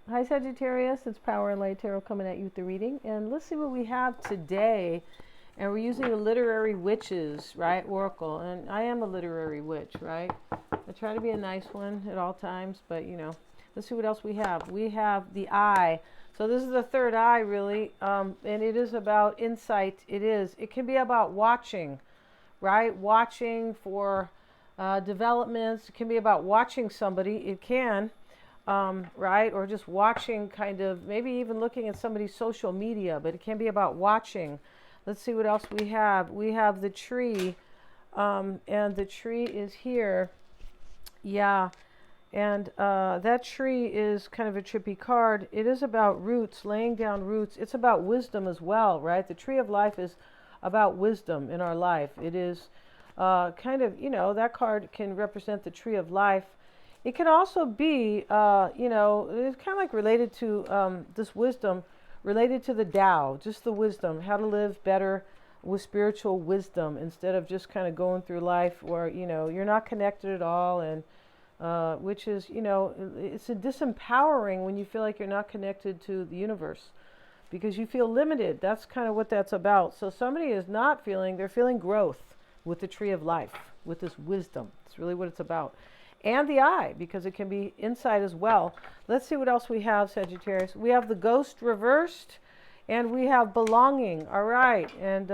Hi Sagittarius, it's Power and Light Tarot coming at you with the reading. And let's see what we have today. And we're using the Literary Witches, right, Oracle. And I am a literary witch, right? I try to be a nice one at all times, but let's see what else we have. We have the eye. So this is the third eye, really, and it is about insight. It can be about watching, right? Watching for developments. It can be about watching somebody. It can, right? Or just watching, kind of, maybe even looking at somebody's social media, but it can be about watching. Let's see what else we have. We have the tree, and the tree is here. Yeah, and that tree is kind of a trippy card. It is about roots, laying down roots. It's about wisdom as well, right? The tree of life is about wisdom in our life. It is kind of, that card can represent the tree of life. It can also be, it's kind of like related to this wisdom, related to the Tao, just the wisdom, how to live better with spiritual wisdom instead of just kind of going through life where, you're not connected at all. And which is, it's a disempowering when you feel like you're not connected to the universe because you feel limited. That's kind of what that's about. So somebody is not feeling, they're feeling growth with the tree of life, with this wisdom. It's really what it's about. And the eye, because it can be insight as well. Let's see what else we have, Sagittarius. We have the ghost reversed, and we have belonging. All right, and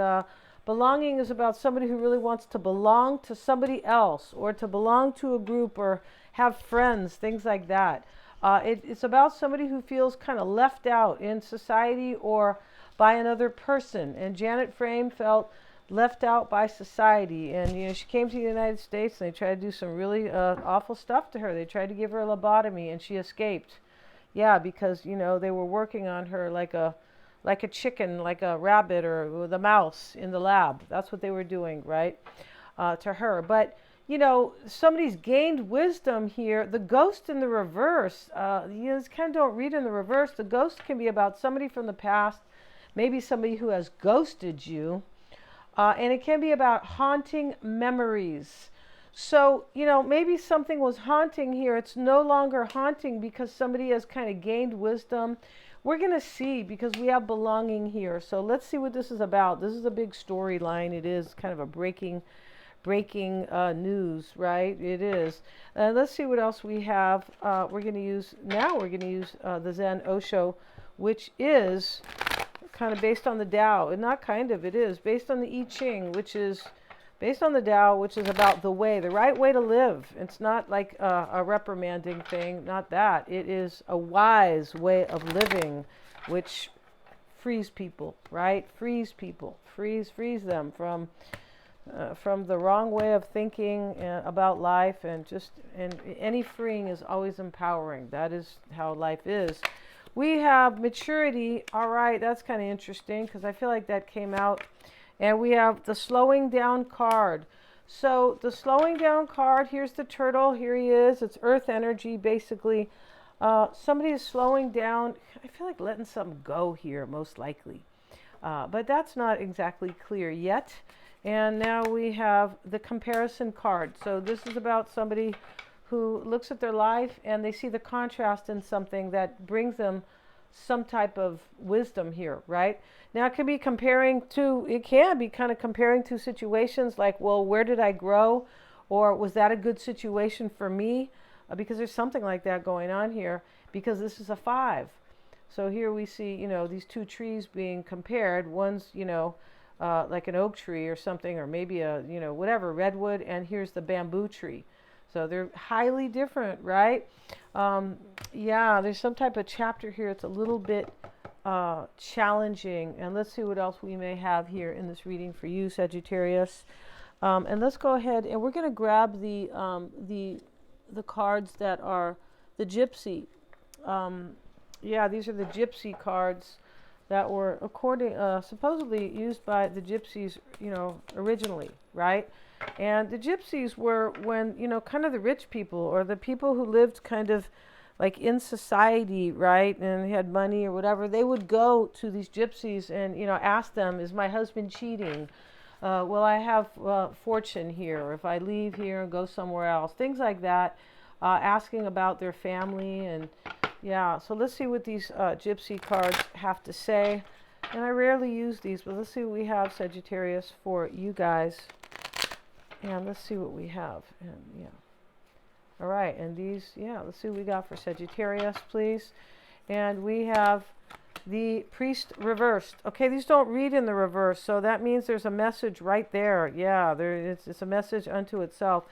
belonging is about somebody who really wants to belong to somebody else, or to belong to a group, or have friends, things like that. It's about somebody who feels kind of left out in society or by another person. And Janet Frame felt left out by society, and she came to the United States and they tried to do some really awful stuff to her. They tried to give her a lobotomy and she escaped. Yeah, because they were working on her like a chicken, like a rabbit or the mouse in the lab. That's what they were doing, right, to her. But somebody's gained wisdom here. The ghost in the reverse, you kind of don't read in the reverse. The ghost can be about somebody from the past, maybe somebody who has ghosted you. And it can be about haunting memories. So, maybe something was haunting here. It's no longer haunting because somebody has kind of gained wisdom. We're going to see because we have belonging here. So let's see what this is about. This is a big storyline. It is kind of a breaking news, right? It is. Let's see what else we have. We're going to use the Zen Osho, which is kind of based on the Tao, and not kind of, it is based on the I Ching, which is based on the Tao, which is about the right way to live. It's not like a reprimanding thing, not that. It is a wise way of living, which frees people, right? Frees people, frees them from the wrong way of thinking about life, and any freeing is always empowering. That is how life is. We have maturity. All right, that's kind of interesting because I feel like that came out. And we have the slowing down card. So the slowing down card, here's the turtle. Here he is. It's earth energy, basically. Somebody is slowing down. I feel like letting something go here, most likely. But that's not exactly clear yet. And now we have the comparison card. So this is about somebody who looks at their life and they see the contrast in something that brings them some type of wisdom here, right? Now it can be kind of comparing to situations like, well, where did I grow? Or was that a good situation for me? Because there's something like that going on here, because this is a 5. So here we see, these two trees being compared. One's, like an oak tree or something, or maybe a, whatever, redwood, and here's the bamboo tree. So they're highly different, right? Yeah, there's some type of chapter here. It's a little bit challenging. And let's see what else we may have here in this reading for you, Sagittarius. And let's go ahead and we're going to grab the cards that are the gypsy. Yeah, these are the gypsy cards that were supposedly used by the gypsies, originally, right? And the gypsies were when, kind of the rich people or the people who lived kind of like in society, right? And they had money or whatever. They would go to these gypsies and, ask them, is my husband cheating? Will I have fortune here? Or if I leave here and go somewhere else? Things like that. Asking about their family and Yeah, so let's see what these Gypsy cards have to say. And I rarely use these, but let's see what we have, Sagittarius, for you guys. And let's see what we have. And yeah. All right, and these, yeah, let's see what we got for Sagittarius, please. And we have the Priest reversed. Okay, these don't read in the reverse, so that means there's a message right there. Yeah, it's a message unto itself.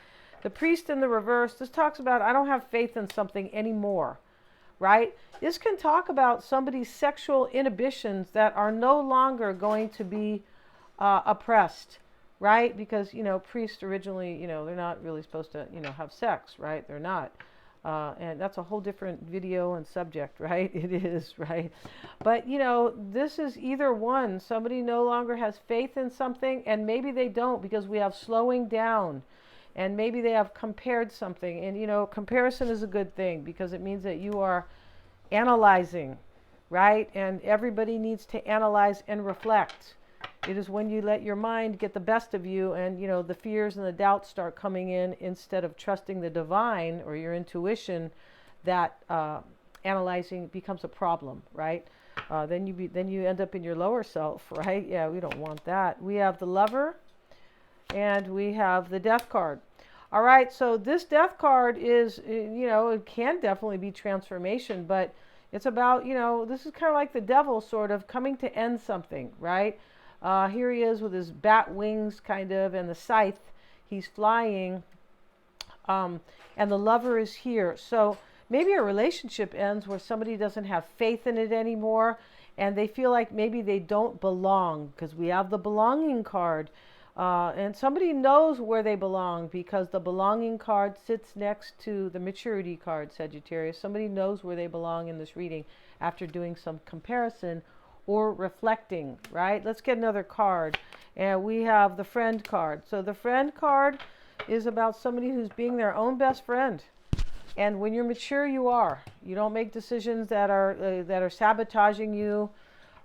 The Priest in the reverse, this talks about I don't have faith in something anymore, right? This can talk about somebody's sexual inhibitions that are no longer going to be oppressed, right? Because, you know, priests originally, you know, they're not really supposed to, you know, have sex, right? They're not. And that's a whole different video and subject, right? It is, right? But, you know, this is either one. Somebody no longer has faith in something, and maybe they don't because we have slowing down. And maybe they have compared something. And, you know, comparison is a good thing because it means that you are analyzing, right? And everybody needs to analyze and reflect. It is when you let your mind get the best of you and, you know, the fears and the doubts start coming in instead of trusting the divine or your intuition that analyzing becomes a problem, right? Then you end up in your lower self, right? Yeah, we don't want that. We have the Lover and we have the Death card. All right, so this Death card is, you know, it can definitely be transformation, but it's about, you know, this is kind of like the devil sort of coming to end something, right? Here he is with his bat wings kind of and the scythe. He's flying and the Lover is here. So maybe a relationship ends where somebody doesn't have faith in it anymore and they feel like maybe they don't belong because we have the belonging card. And somebody knows where they belong because the belonging card sits next to the maturity card, Sagittarius. Somebody knows where they belong in this reading after doing some comparison or reflecting, right? Let's get another card. And we have the Friend card. So the Friend card is about somebody who's being their own best friend. And when you're mature, you are. You don't make decisions that are sabotaging you,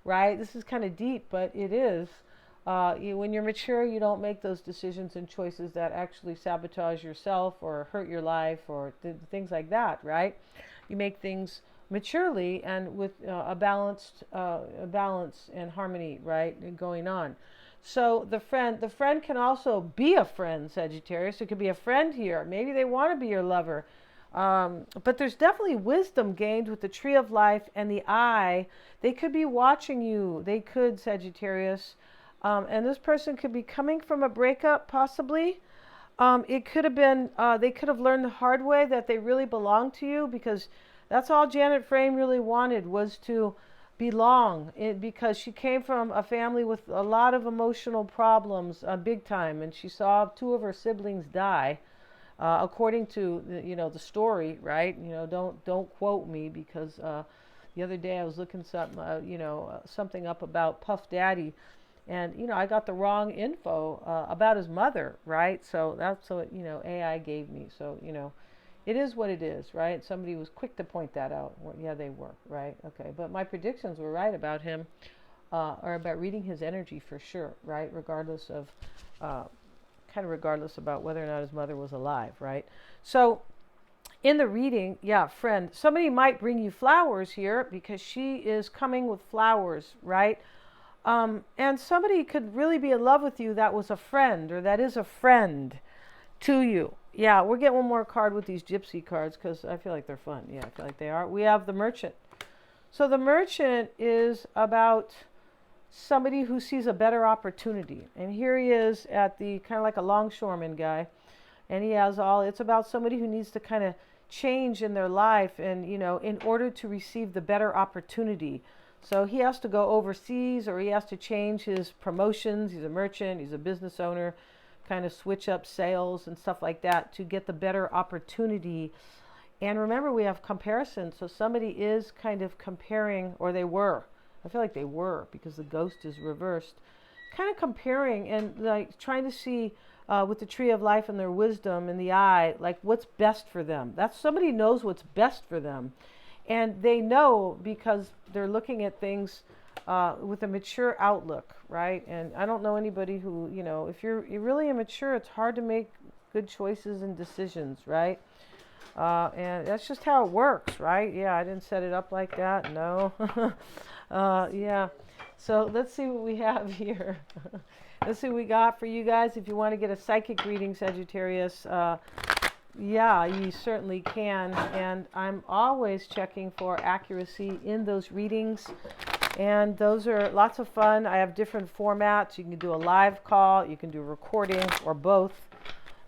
right? This is kind of deep, but it is. When you're mature, you don't make those decisions and choices that actually sabotage yourself or hurt your life or things like that, right? You make things maturely and with a balance and harmony, right, going on. So the friend can also be a friend, Sagittarius. It could be a friend here. Maybe they want to be your lover. But there's definitely wisdom gained with the Tree of Life and the Eye. They could be watching you. They could, Sagittarius. And this person could be coming from a breakup, possibly. It could have been, they could have learned the hard way that they really belong to you because that's all Janet Frame really wanted was to belong because she came from a family with a lot of emotional problems, big time. And she saw two of her siblings die, according to, you know, the story, right? You know, don't quote me because the other day I was looking something up about Puff Daddy. And, you know, I got the wrong info about his mother, right? So that's what, you know, AI gave me. So, you know, it is what it is, right? Somebody was quick to point that out. Well, yeah, they were, right? Okay. But my predictions were right about him or about reading his energy for sure, right? Regardless of, regardless about whether or not his mother was alive, right? So in the reading, yeah, friend, somebody might bring you flowers here because she is coming with flowers, right? And somebody could really be in love with you that was a friend or that is a friend to you. Yeah, we'll get one more card with these Gypsy cards because I feel like they're fun. Yeah, I feel like they are. We have the Merchant. So the Merchant is about somebody who sees a better opportunity. And here he is at the kind of like a longshoreman guy. And he has it's about somebody who needs to kind of change in their life and, you know, in order to receive the better opportunity. So he has to go overseas or he has to change his promotions. He's a merchant, he's a business owner, kind of switch up sales and stuff like that to get the better opportunity. And remember, we have comparison. So somebody is kind of comparing, or they were. I feel like they were because the Ghost is reversed. Kind of comparing and like trying to see with the Tree of Life and their wisdom in the Eye, like what's best for them. That's somebody knows what's best for them. And they know because they're looking at things with a mature outlook, right? And I don't know anybody who, you know, if you're really immature, it's hard to make good choices and decisions, right? And that's just how it works, right? Yeah, I didn't set it up like that. No. Yeah. So let's see what we have here. Let's see what we got for you guys. If you want to get a psychic reading, Sagittarius, yeah, you certainly can. And I'm always checking for accuracy in those readings. And those are lots of fun. I have different formats. You can do a live call, you can do a recording, or both.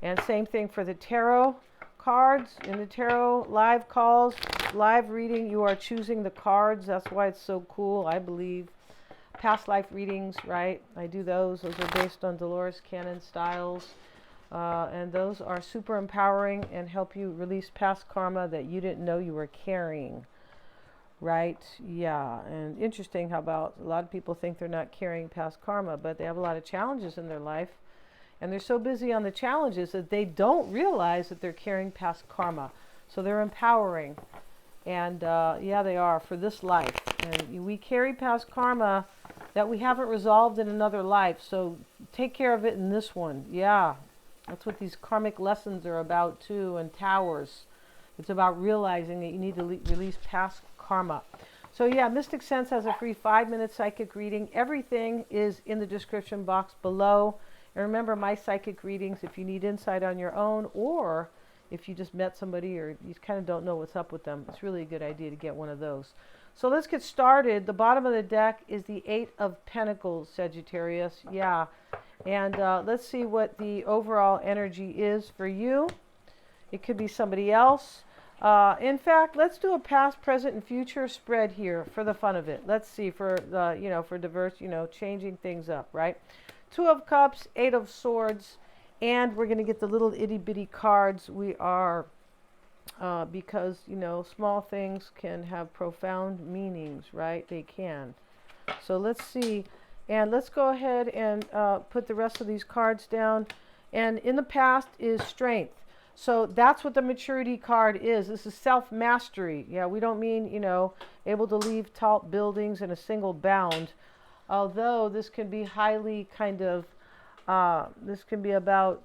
And same thing for the tarot cards. In the tarot live calls, live reading, you are choosing the cards. That's why it's so cool, I believe. Past life readings, right? I do those. Those are based on Dolores Cannon styles. And those are super empowering and help you release past karma that you didn't know you were carrying. Right? Yeah. And interesting how about a lot of people think they're not carrying past karma, but they have a lot of challenges in their life. And they're so busy on the challenges that they don't realize that they're carrying past karma. So they're empowering. And yeah, they are for this life. And we carry past karma that we haven't resolved in another life. So take care of it in this one. Yeah. That's what these karmic lessons are about too, and towers. It's about realizing that you need to release past karma. So yeah, Mystic Sense has a free 5-minute psychic reading. Everything is in the description box below. And remember, my psychic readings, if you need insight on your own, or if you just met somebody or you kind of don't know what's up with them, it's really a good idea to get one of those. So let's get started. The bottom of the deck is the 8 of Pentacles, Sagittarius. Yeah. And let's see what the overall energy is for you. It could be somebody else. In fact, let's do a past, present, and future spread here for the fun of it. Let's see for the, for diverse, changing things up, right? 2 of Cups, 8 of Swords, and we're going to get the little itty bitty cards. We are, because, small things can have profound meanings, right? They can. So let's see. And let's go ahead and put the rest of these cards down. And in the past is strength. So that's what the maturity card is. This is self-mastery. Yeah, we don't mean, able to leave tall buildings in a single bound. Although this can be highly kind of, this can be about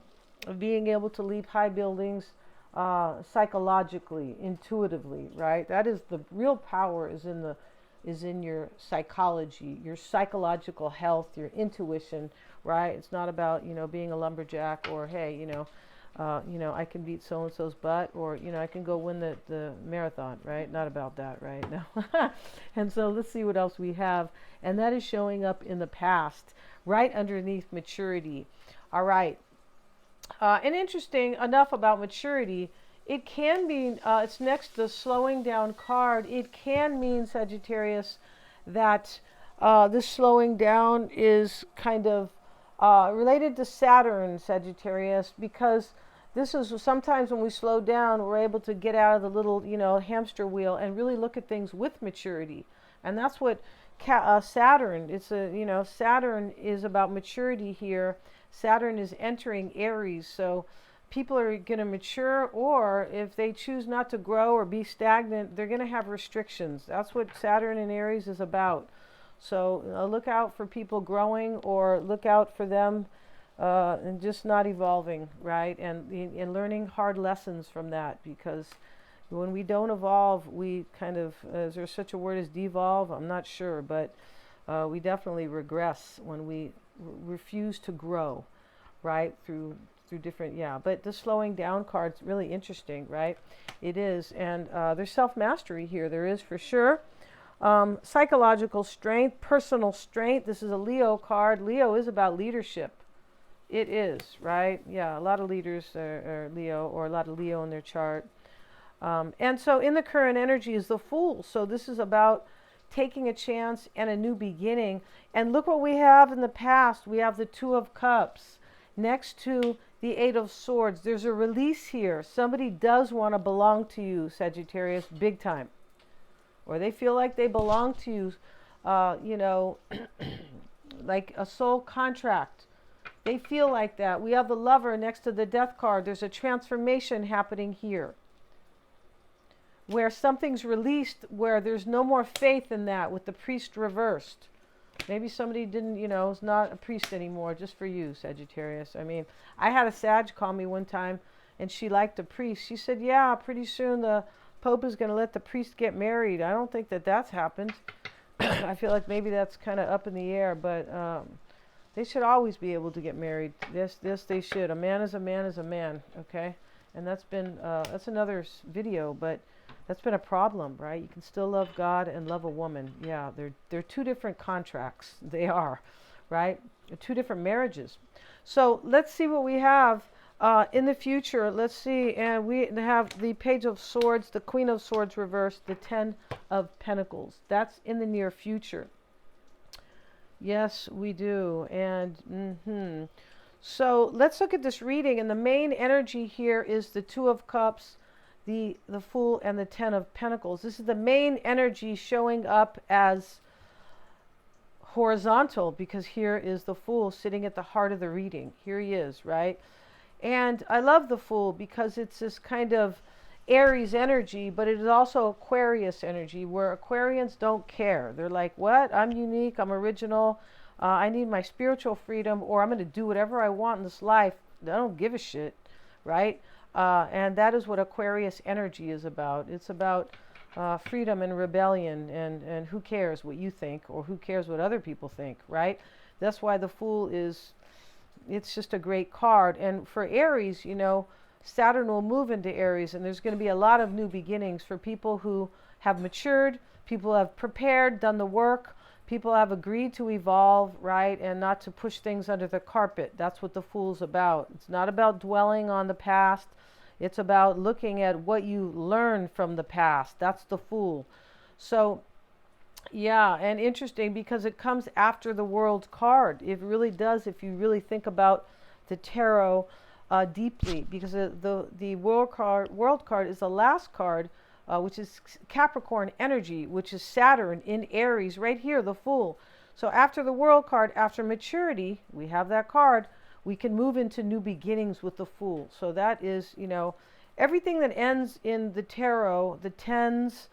being able to leave high buildings psychologically, intuitively, right? That is the real power is in your psychology, your psychological health, your intuition, right? It's not about, being a lumberjack or, hey, I can beat so-and-so's butt, or, I can go win the marathon, right? Not about that, right? No. And so let's see what else we have. And that is showing up in the past, right underneath maturity. All right. And interesting enough about maturity, it can mean, it's next to the slowing down card. It can mean, Sagittarius, that this slowing down is kind of related to Saturn, Sagittarius, because this is sometimes when we slow down, we're able to get out of the little, hamster wheel and really look at things with maturity. And that's what Saturn, Saturn is about maturity here. Saturn is entering Aries, so people are going to mature, or if they choose not to grow or be stagnant, they're going to have restrictions. That's what Saturn in Aries is about. So look out for people growing, or look out for them and just not evolving, right? And learning hard lessons from that, because when we don't evolve, we kind of, is there such a word as devolve? I'm not sure, but we definitely regress when we refuse to grow, right? Through different, but the slowing down card's really interesting, right? It is. And there's self-mastery here. There is, for sure. Psychological strength, personal strength. This is a Leo card. Leo is about leadership. It is, right? Yeah, a lot of leaders are Leo, or a lot of Leo in their chart. And so in the current energy is the Fool. So this is about taking a chance and a new beginning. And look what we have in the past. We have the 2 of Cups next to the 8 of Swords. There's a release here. Somebody does want to belong to you, Sagittarius, big time. Or they feel like they belong to you, like a soul contract. They feel like that. We have the Lover next to the Death card. There's a transformation happening here, where something's released, where there's no more faith in that, with the Priest reversed. Maybe somebody didn't, is not a priest anymore, just for you, Sagittarius. I mean, I had a Sag call me one time, and she liked a priest. She said, yeah, pretty soon the Pope is going to let the priest get married. I don't think that that's happened. I feel like maybe that's kind of up in the air, but they should always be able to get married. Yes, they should. A man is a man is a man, okay? And that's been, that's another video, but that's been a problem, right? You can still love God and love a woman. Yeah, they're two different contracts. They are, right? They're two different marriages. So let's see what we have in the future. Let's see, and we have the Page of Swords, the Queen of Swords reversed, the Ten of Pentacles. That's in the near future. Yes, we do. And so let's look at this reading. And the main energy here is the Two of Cups, the Fool, and the Ten of Pentacles. This is the main energy showing up as horizontal, because here is the Fool sitting at the heart of the reading. Here he is, right? And I love the Fool because it's this kind of Aries energy, but it is also Aquarius energy, where Aquarians don't care. They're like, what? I'm unique, I'm original, I need my spiritual freedom, or I'm going to do whatever I want in this life. I don't give a shit, right? And that is what Aquarius energy is about. It's about freedom and rebellion, and who cares what you think, or who cares what other people think, right? That's why the Fool is, it's just a great card. And for Aries, you know, Saturn will move into Aries, and there's going to be a lot of new beginnings for people who have matured, people have prepared, done the work, people have agreed to evolve, right, and not to push things under the carpet. That's what the Fool's about. It's not about dwelling on the past. It's about looking at what you learned from the past. That's the Fool. So, yeah, and interesting because it comes after the World card. It really does, if you really think about the tarot deeply, because the World card is the last card, which is Capricorn energy, which is Saturn in Aries, right here, the Fool. So after the World card, after maturity, we have that card, we can move into new beginnings with the Fool. So that is, you know, everything that ends in the tarot, the tens,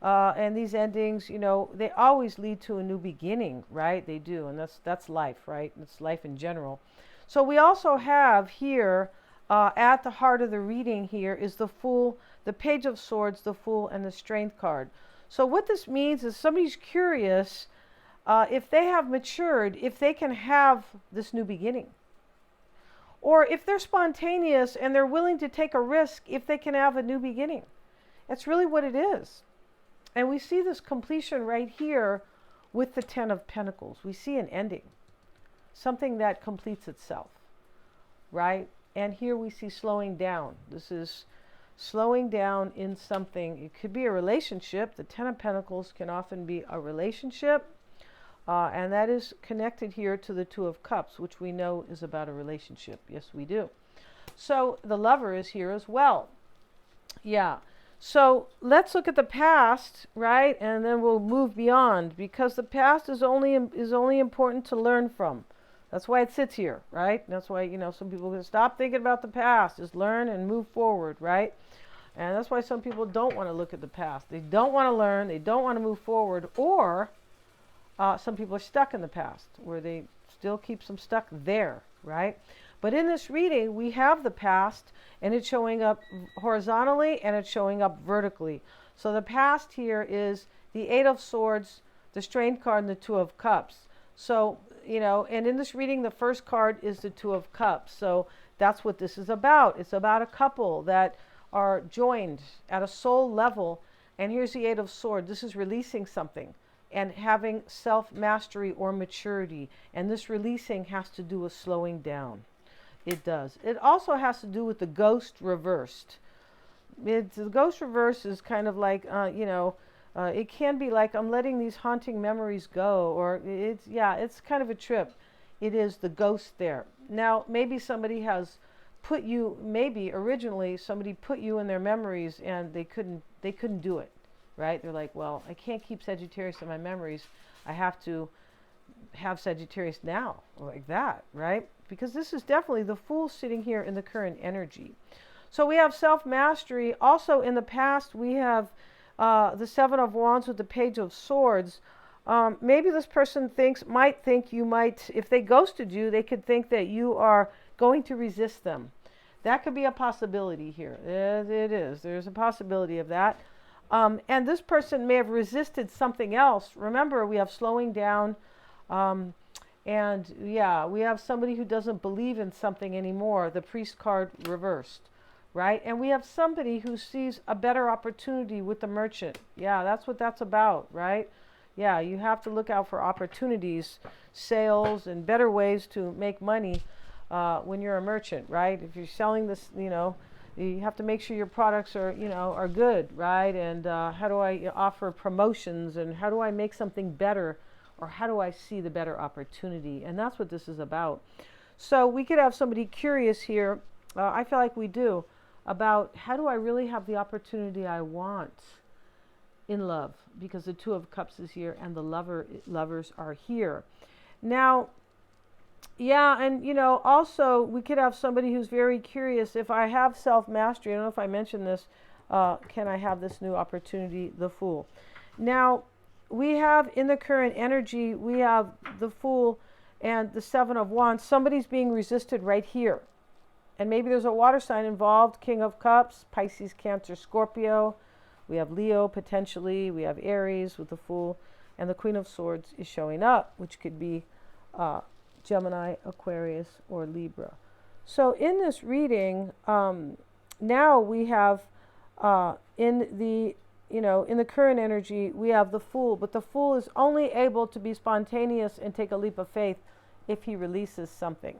and these endings, you know, they always lead to a new beginning, right? They do, and that's life, right? It's life in general. So we also have here, at the heart of the reading here, is the Fool, the Page of Swords, the Fool, and the Strength card. So what this means is somebody's curious if they have matured, if they can have this new beginning. Or if they're spontaneous and they're willing to take a risk, if they can have a new beginning. That's really what it is. And we see this completion right here with the Ten of Pentacles. We see an ending. Something that completes itself, right? And here we see slowing down. This is slowing down in something. It could be a relationship. The Ten of Pentacles can often be a relationship. And that is connected here to the Two of Cups, which we know is about a relationship. Yes, we do. So the Lover is here as well. Yeah. So let's look at the past, right? And then we'll move beyond, because the past is only important to learn from. That's why it sits here, right? That's why, you know, some people can stop thinking about the past, just learn and move forward, right? And that's why some people don't want to look at the past. They don't want to learn, they don't want to move forward, or some people are stuck in the past, where they still keep them stuck there, right? But in this reading, we have the past, and it's showing up horizontally, and it's showing up vertically. So the past here is the Eight of Swords, the Strength card, and the Two of Cups. So, you know, and in this reading, the first card is the Two of Cups. So that's what this is about. It's about a couple that are joined at a soul level. And here's the Eight of Swords. This is releasing something and having self-mastery or maturity. And this releasing has to do with slowing down. It does. It also has to do with the Ghost reversed. The Ghost reverse is kind of like, you know, it can be like, I'm letting these haunting memories go, or it's kind of a trip. It is the ghost there. Now, maybe somebody has put you, maybe originally somebody put you in their memories and they couldn't do it, right? They're like, well, I can't keep Sagittarius in my memories. I have to have Sagittarius now, like that, right? Because this is definitely the Fool sitting here in the current energy. So we have self-mastery. Also in the past, we have the Seven of Wands with the Page of Swords. Maybe this person might think you might, if they ghosted you, they could think that you are going to resist them, That could be a possibility here. It is. There's a possibility of that. And this person may have resisted something else. Remember, we have slowing down. And yeah, we have somebody who doesn't believe in something anymore. The priest card reversed, right? And we have somebody who sees a better opportunity with the merchant. Yeah, that's what that's about, right? Yeah, you have to look out for opportunities, sales, and better ways to make money when you're a merchant, right? If you're selling this, you have to make sure your products are good, right? And how do I offer promotions, and how do I make something better, or how do I see the better opportunity? And that's what this is about. So we could have somebody curious here, I feel like we do, about how do I really have the opportunity I want in love, because the Two of Cups is here and the lovers are here. Now, yeah, and also we could have somebody who's very curious. If I have self-mastery, I don't know if I mentioned this, can I have this new opportunity, the Fool? Now, we have in the current energy, we have the Fool and the Seven of Wands. Somebody's being resisted right here. And maybe there's a water sign involved, King of Cups, Pisces, Cancer, Scorpio. We have Leo potentially. We have Aries with the Fool. And the Queen of Swords is showing up, which could be Gemini, Aquarius, or Libra. So in this reading, now we have in the current energy, we have the Fool. But the Fool is only able to be spontaneous and take a leap of faith if he releases something.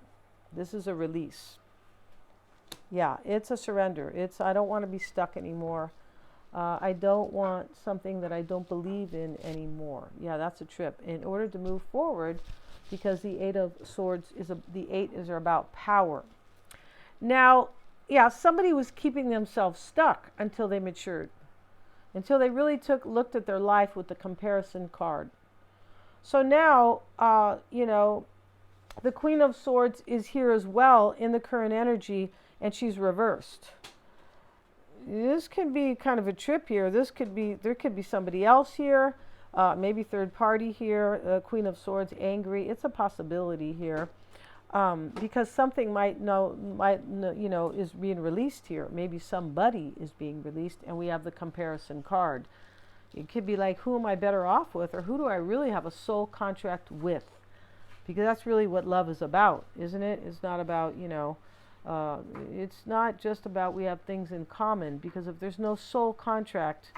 This is a release. Yeah, it's a surrender. I don't want to be stuck anymore. I don't want something that I don't believe in anymore. Yeah, that's a trip. In order to move forward, because the Eight of Swords the Eight is about power. Now, yeah, somebody was keeping themselves stuck until they matured, until they really looked at their life with the comparison card. So now, the Queen of Swords is here as well in the current energy, and she's reversed. This could be kind of a trip here. There could be somebody else here, maybe third party here. Queen of Swords, angry. It's a possibility here, because something is being released here. Maybe somebody is being released, and we have the comparison card. It could be like, who am I better off with, or who do I really have a soul contract with? Because that's really what love is about, isn't it? It's not about, it's not just about we have things in common, because if there's no soul contract,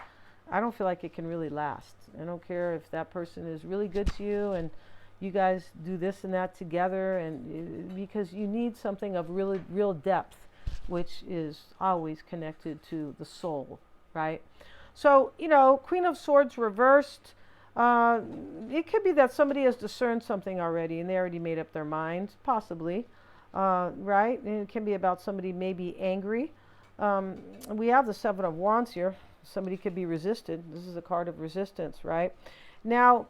I don't feel like it can really last. I don't care if that person is really good to you and you guys do this and that together, and because you need something of really real depth, which is always connected to the soul, right? So, Queen of Swords reversed. It could be that somebody has discerned something already and they already made up their mind, possibly. Right? And it can be about somebody maybe angry. We have the Seven of Wands here. Somebody could be resisted. This is a card of resistance, right? Now,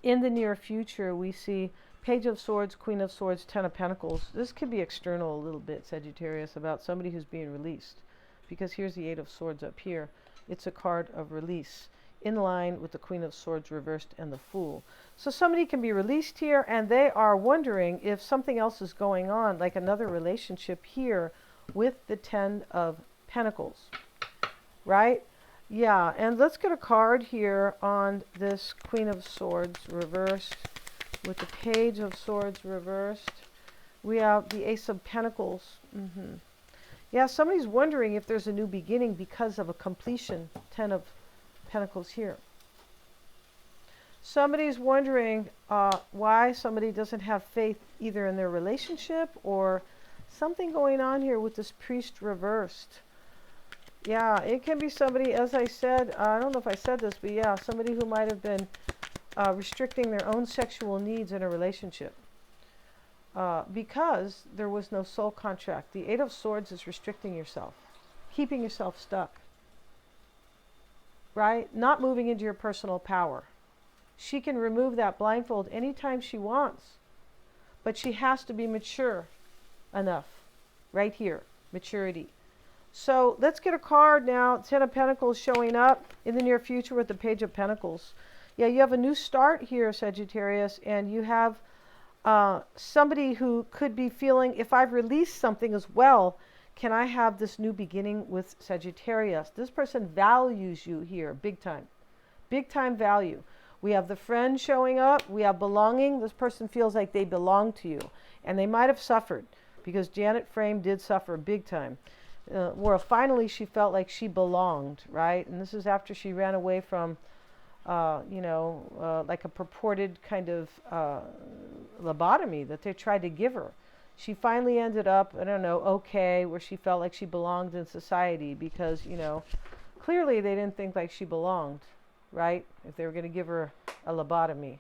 in the near future, we see Page of Swords, Queen of Swords, Ten of Pentacles. This could be external a little bit, Sagittarius, about somebody who's being released. Because here's the Eight of Swords up here. It's a card of release, in line with the Queen of Swords reversed and the Fool. So somebody can be released here, and they are wondering if something else is going on, like another relationship here with the Ten of Pentacles, right? Yeah, and let's get a card here on this Queen of Swords reversed with the Page of Swords reversed. We have the Ace of Pentacles. Yeah, somebody's wondering if there's a new beginning because of a completion. Ten of Pentacles here. Somebody's wondering why somebody doesn't have faith either in their relationship or something going on here with this Priest reversed. Yeah, it can be somebody, as I said, I don't know if I said this, but yeah, somebody who might have been restricting their own sexual needs in a relationship because there was no soul contract. The Eight of Swords is restricting yourself, keeping yourself stuck. Right? Not moving into your personal power. She can remove that blindfold anytime she wants, but she has to be mature enough. Right here, maturity. So let's get a card now. Ten of Pentacles showing up in the near future with the Page of Pentacles. Yeah, you have a new start here, Sagittarius, and you have somebody who could be feeling, if I've released something as well, can I have this new beginning with Sagittarius? This person values you here, big time. Big time value. We have the friend showing up. We have belonging. This person feels like they belong to you. And they might have suffered, because Janet Frame did suffer big time. Where finally she felt like she belonged, right? And this is after she ran away from, like a purported kind of lobotomy that they tried to give her. She finally ended up, I don't know, okay, where she felt like she belonged in society, because, clearly they didn't think like she belonged, right? If they were going to give her a lobotomy,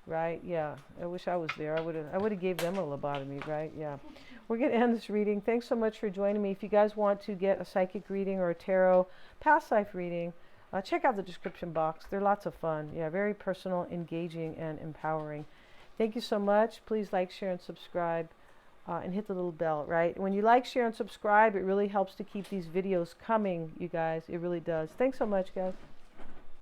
right? Yeah, I wish I was there. I would have gave them a lobotomy, right? Yeah. We're going to end this reading. Thanks so much for joining me. If you guys want to get a psychic reading or a tarot past life reading, check out the description box. They're lots of fun. Yeah, very personal, engaging, and empowering. Thank you so much. Please like, share, and subscribe. And hit the little bell, right? When you like, share, and subscribe, it really helps to keep these videos coming, you guys. It really does. Thanks so much, guys.